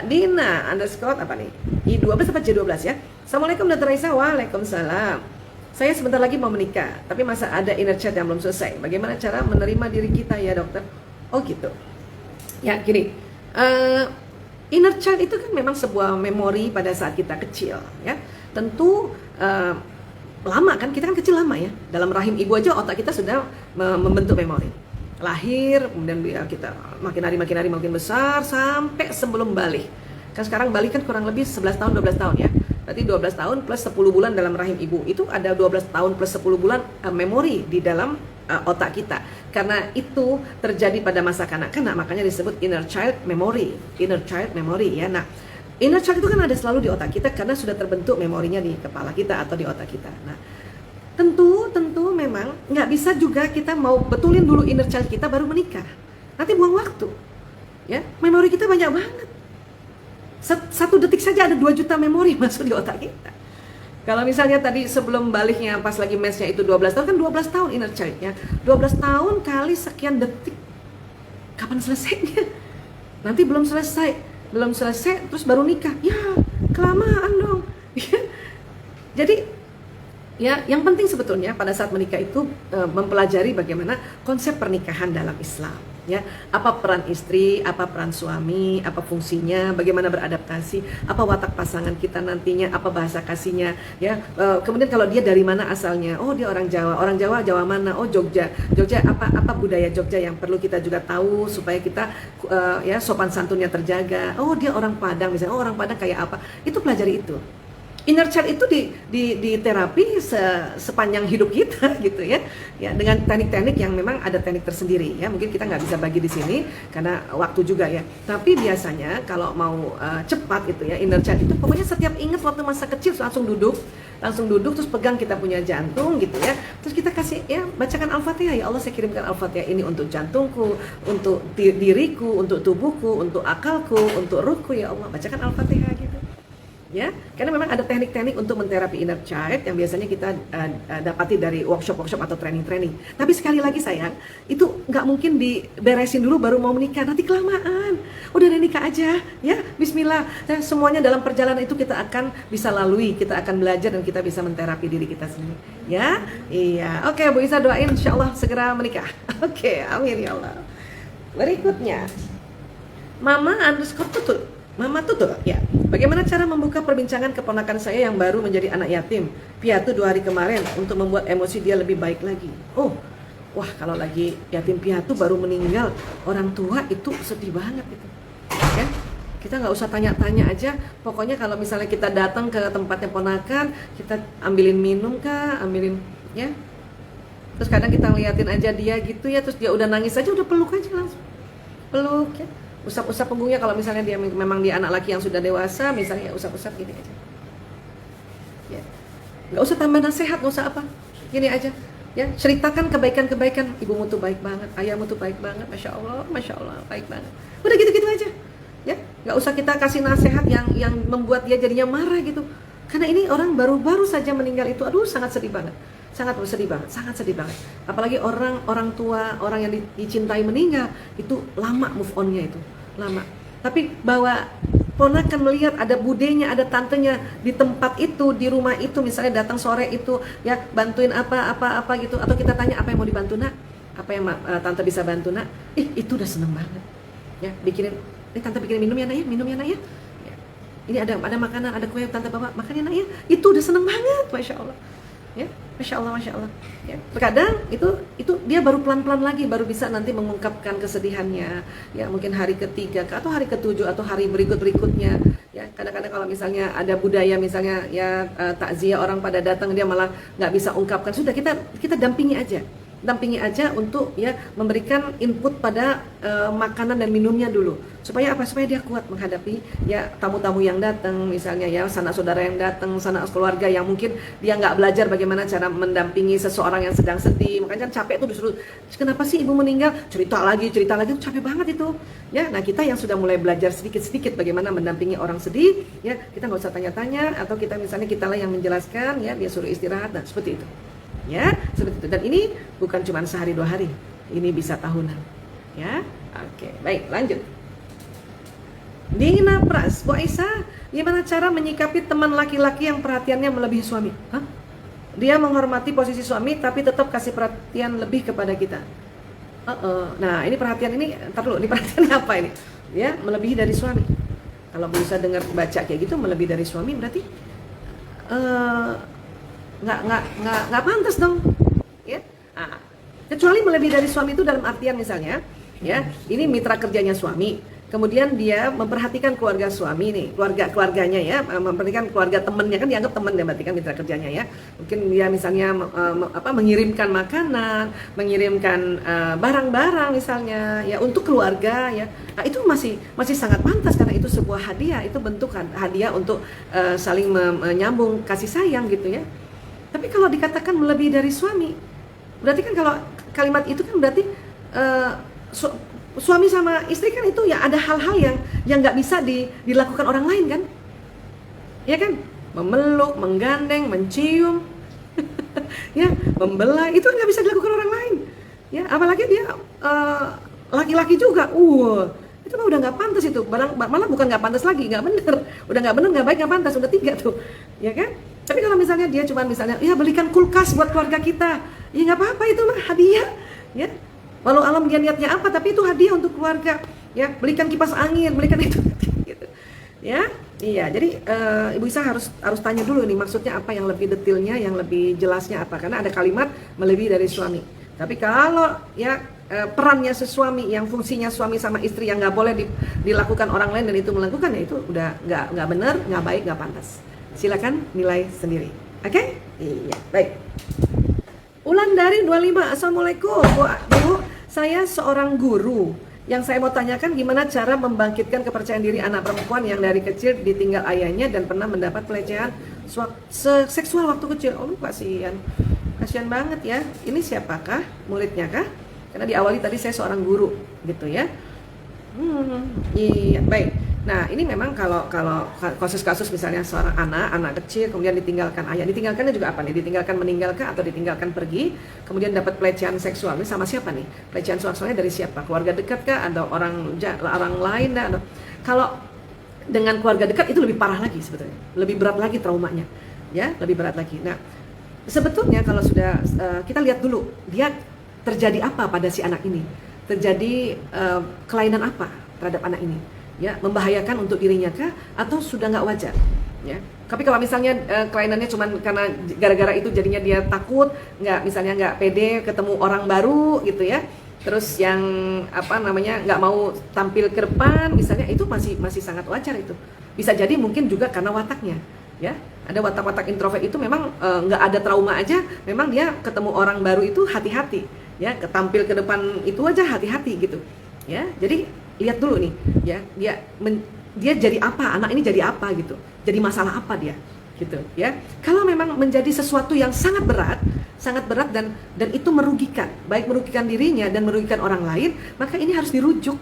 Mbak Dina underscore apa nih? I12 apa J12 ya? Assalamualaikum Dr. Raisa. Waalaikumsalam. Saya sebentar lagi mau menikah, tapi masa ada inner child yang belum selesai. Bagaimana cara menerima diri kita ya dokter? Oh gitu. Ya gini, inner child itu kan memang sebuah memori pada saat kita kecil ya. Tentu lama kan, kita kan kecil lama ya. Dalam rahim ibu aja otak kita sudah membentuk memori. Lahir, kemudian kita makin hari makin besar sampai sebelum balik. Kan sekarang balik kan kurang lebih 11 tahun 12 tahun ya. Berarti 12 tahun plus 10 bulan dalam rahim ibu. Itu ada 12 tahun plus 10 bulan memori di dalam otak kita. Karena itu terjadi pada masa kanak-kanak, makanya disebut inner child memory. Inner child memory ya. Nah, inner child itu kan ada selalu di otak kita karena sudah terbentuk memorinya di kepala kita atau di otak kita. Nah, tentu memang nggak bisa juga kita mau betulin dulu inner child kita baru menikah. Nanti buang waktu. Ya, memori kita banyak banget. Satu detik saja ada 2 juta memori masuk di otak kita. Kalau misalnya tadi sebelum baliknya pas lagi mensnya itu 12 tahun, kan 12 tahun inner child-nya. 12 tahun kali sekian detik. Kapan selesainya? Nanti belum selesai terus baru nikah. Ya, kelamaan dong. Jadi ya, yang penting sebetulnya pada saat menikah itu mempelajari bagaimana konsep pernikahan dalam Islam. Ya, apa peran istri, apa peran suami, apa fungsinya, bagaimana beradaptasi, apa watak pasangan kita nantinya, apa bahasa kasihnya, ya. Kemudian kalau dia dari mana asalnya, oh dia orang Jawa mana, oh Jogja, apa budaya Jogja yang perlu kita juga tahu supaya kita ya sopan santunnya terjaga. Oh dia orang Padang misalnya, oh orang Padang kayak apa, itu pelajari itu. Inner child itu di terapi sepanjang hidup kita gitu ya. Ya, dengan teknik-teknik yang memang ada teknik tersendiri ya. Mungkin kita nggak bisa bagi di sini karena waktu juga ya. Tapi biasanya kalau mau cepat gitu ya, inner child itu pokoknya setiap ingat waktu masa kecil langsung duduk terus pegang kita punya jantung gitu ya. Terus kita kasih ya, bacakan Al-Fatihah, ya Allah saya kirimkan Al-Fatihah ini untuk jantungku, untuk diriku, untuk tubuhku, untuk akalku, untuk ruhku, ya Allah bacakan Al-Fatihah gitu. Ya, karena memang ada teknik-teknik untuk menterapi inner child yang biasanya kita dapati dari workshop atau training. Tapi sekali lagi sayang, itu nggak mungkin diberesin dulu baru mau menikah, nanti kelamaan. Udah nikah aja, ya Bismillah. Nah, semuanya dalam perjalanan itu kita akan bisa lalui, kita akan belajar dan kita bisa menterapi diri kita sendiri. Ya, iya. Oke, Bu Isa doain insya Allah segera menikah. Oke, amin ya Allah. Berikutnya, Mama Tutul, ya. Bagaimana cara membuka perbincangan keponakan saya yang baru menjadi anak yatim piatu 2 hari kemarin untuk membuat emosi dia lebih baik lagi? Oh, wah kalau lagi yatim piatu baru meninggal orang tua itu sedih banget itu. Ya, kita nggak usah tanya-tanya aja. Pokoknya kalau misalnya kita datang ke tempatnya ponakan, kita ambilin minum kah, ambilin ya. Terus kadang kita ngeliatin aja dia gitu ya, terus dia udah nangis aja udah peluk aja langsung. Peluk ya. Usap-usap punggungnya kalau misalnya dia memang dia anak laki yang sudah dewasa, misalnya usap-usap gini aja. Ya. Nggak usah tambah nasihat, nggak usah apa. Gini aja. Ya, ceritakan kebaikan-kebaikan. Ibumu tuh baik banget, ayahmu tuh baik banget, masya Allah, baik banget. Udah gitu-gitu aja. Ya, nggak usah kita kasih nasihat yang membuat dia jadinya marah gitu. Karena ini orang baru saja meninggal itu, aduh sangat sedih banget. Sangat sedih banget. Apalagi orang tua, orang yang dicintai meninggal, itu lama move on-nya itu. Lama. Tapi bahwa ponakan melihat ada budenya, ada tantenya di tempat itu, di rumah itu, misalnya datang sore itu, ya bantuin apa gitu, atau kita tanya apa yang mau dibantu nak, apa yang tante bisa bantu nak, itu udah seneng banget. Ya, ini tante bikinin minum ya nak ya. Ya. Ini ada makanan, ada kue tante bawa makan ya nak ya. Itu udah seneng banget, masya Allah. Ya, masya Allah. Ya, terkadang itu dia baru pelan-pelan lagi baru bisa nanti mengungkapkan kesedihannya. Ya, mungkin hari ketiga atau hari ketujuh atau hari berikutnya. Ya, kadang-kadang kalau misalnya ada budaya misalnya ya takziah orang pada datang dia malah nggak bisa ungkapkan, sudah kita dampingi aja untuk ya memberikan input pada makanan dan minumnya dulu supaya dia kuat menghadapi ya tamu-tamu yang datang, misalnya ya sanak saudara yang datang, sanak keluarga yang mungkin dia nggak belajar bagaimana cara mendampingi seseorang yang sedang sedih. Makanya capek tuh disuruh, kenapa sih ibu meninggal, cerita lagi itu capek banget itu ya. Nah, kita yang sudah mulai belajar sedikit bagaimana mendampingi orang sedih ya, kita nggak usah tanya-tanya, atau kita misalnya kitalah yang menjelaskan ya, dia suruh istirahat, nah seperti itu. Ya, seperti itu. Dan ini bukan cuma sehari 2 hari, ini bisa tahunan. Ya, oke, baik, lanjut. Dina Pras, Bu Aisyah, gimana cara menyikapi teman laki-laki yang perhatiannya melebihi suami? Hah? Dia menghormati posisi suami tapi tetap kasih perhatian lebih kepada kita. Nah, ini perhatian ini, ntar dulu, ini perhatiannya apa ini? Ya, melebihi dari suami. Kalau bisa dengar baca kayak gitu, melebihi dari suami berarti nggak pantas dong, ya. Nah, kecuali melebihi dari suami itu dalam artian misalnya, ya, ini mitra kerjanya suami. Kemudian dia memperhatikan keluarga suami nih, keluarganya ya, memperhatikan keluarga temennya, kan dianggap temen ya, berarti kan mitra kerjanya ya. Mungkin dia misalnya mengirimkan makanan, mengirimkan barang-barang misalnya ya untuk keluarga ya. Nah, itu masih sangat pantas karena itu sebuah hadiah, itu bentuk hadiah untuk saling menyambung kasih sayang gitu ya. Tapi kalau dikatakan melebihi dari suami, berarti kan kalau kalimat itu kan berarti suami sama istri kan itu ya ada hal-hal yang nggak bisa dilakukan orang lain kan, ya kan, memeluk, menggandeng, mencium, ya, membelai itu nggak bisa dilakukan orang lain, ya, apalagi dia laki-laki juga, itu mah udah nggak pantas itu, malah bukan nggak pantas lagi, nggak bener, udah nggak bener, nggak baik, nggak pantas, udah 3 tuh, ya kan. Tapi kalau misalnya dia cuma misalnya, ya belikan kulkas buat keluarga kita, ya nggak apa-apa, itu mah hadiah, ya. Walau alam dia niatnya apa, tapi itu hadiah untuk keluarga, ya, belikan kipas angin, belikan itu, gitu. Ya, iya. Jadi Ibu Isa harus tanya dulu nih maksudnya apa, yang lebih detailnya, yang lebih jelasnya apa, karena ada kalimat melebihi dari suami. Tapi kalau ya perannya sesuami, yang fungsinya suami sama istri yang nggak boleh dilakukan orang lain dan itu melakukan, ya itu udah nggak benar, nggak baik, nggak pantas. Silakan nilai sendiri. Oke? Iya, baik. Ulan dari 25, Assalamualaikum Bu, saya seorang guru. Yang saya mau tanyakan gimana cara membangkitkan kepercayaan diri anak perempuan yang dari kecil ditinggal ayahnya dan pernah mendapat pelecehan seksual waktu kecil. Oh, kasihan banget ya. Ini siapakah? Muridnya kah? Karena diawali tadi saya seorang guru gitu ya. Iya, baik. Nah, ini memang kalau kasus-kasus misalnya seorang anak kecil kemudian ditinggalkan ayah, ditinggalkannya juga apa nih? Ditinggalkan meninggalkah atau ditinggalkan pergi, kemudian dapat pelecehan seksual. Ini sama siapa nih? Pelecehan seksualnya dari siapa? Keluarga dekat kah? Atau orang lain dah? Kalau dengan keluarga dekat itu lebih parah lagi sebetulnya, lebih berat lagi traumanya, ya, lebih berat lagi. Nah, sebetulnya kalau sudah kita lihat dulu dia terjadi apa pada si anak ini, terjadi kelainan apa terhadap anak ini. Ya, membahayakan untuk dirinya kah atau sudah nggak wajar, ya. Tapi kalau misalnya kelainannya cuma karena gara-gara itu jadinya dia takut, nggak pede ketemu orang baru gitu ya, terus yang nggak mau tampil ke depan misalnya, itu masih sangat wajar. Itu bisa jadi mungkin juga karena wataknya, ya, ada watak-watak introvert itu memang nggak ada trauma aja, memang dia ketemu orang baru itu hati-hati, ya, ketampil ke depan itu aja hati-hati gitu, ya. Jadi lihat dulu nih, ya, dia jadi apa, anak ini jadi apa gitu, jadi masalah apa dia, gitu, ya. Kalau memang menjadi sesuatu yang sangat berat dan itu merugikan, baik merugikan dirinya dan merugikan orang lain, maka ini harus dirujuk,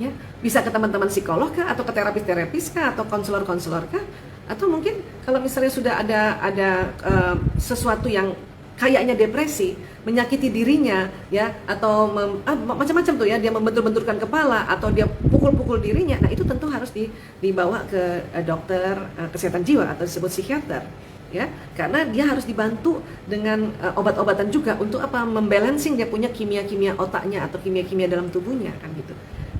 ya. Bisa ke teman-teman psikolog kah, atau ke terapis kah, atau konselor kah, atau mungkin kalau misalnya sudah ada sesuatu yang kayaknya depresi, menyakiti dirinya, ya, atau macam-macam tuh ya, dia membentur-benturkan kepala atau dia pukul-pukul dirinya, nah itu tentu harus dibawa ke dokter kesehatan jiwa atau disebut psikiater, ya, karena dia harus dibantu dengan obat-obatan juga untuk membalancing dia punya kimia-kimia otaknya atau kimia-kimia dalam tubuhnya, kan gitu.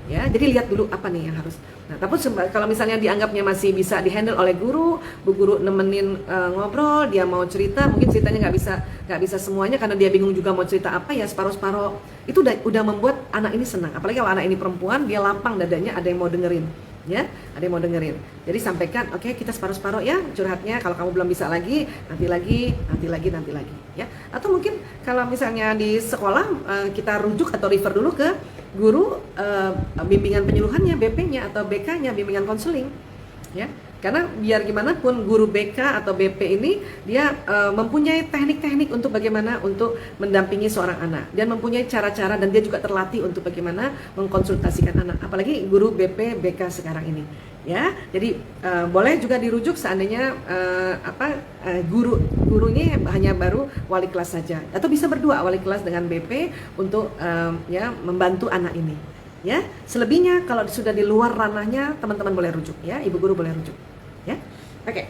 Ya, jadi lihat dulu apa nih yang harus. Nah, tapi kalau misalnya dianggapnya masih bisa dihandle oleh guru, bu guru nemenin ngobrol, dia mau cerita, mungkin ceritanya nggak bisa semuanya karena dia bingung juga mau cerita apa, ya separuh-separuh. Itu udah membuat anak ini senang. Apalagi kalau anak ini perempuan, dia lapang dadanya, ada yang mau dengerin, ya, ada yang mau dengerin. Jadi sampaikan, oke, kita separuh-separuh ya curhatnya. Kalau kamu belum bisa lagi, nanti lagi, ya. Atau mungkin kalau misalnya di sekolah kita rujuk atau refer dulu ke guru bimbingan penyuluhannya, BP-nya atau BK-nya, bimbingan konseling, ya. Karena biar gimana pun guru BK atau BP ini dia mempunyai teknik-teknik untuk bagaimana untuk mendampingi seorang anak, dan mempunyai cara-cara, dan dia juga terlatih untuk bagaimana mengkonsultasikan anak, apalagi guru BP BK sekarang ini, ya. Jadi boleh juga dirujuk seandainya gurunya hanya baru wali kelas saja, atau bisa berdua wali kelas dengan BP untuk ya membantu anak ini, Ya, selebihnya kalau sudah di luar ranahnya teman-teman boleh rujuk ya, ibu guru boleh rujuk. Ya, oke.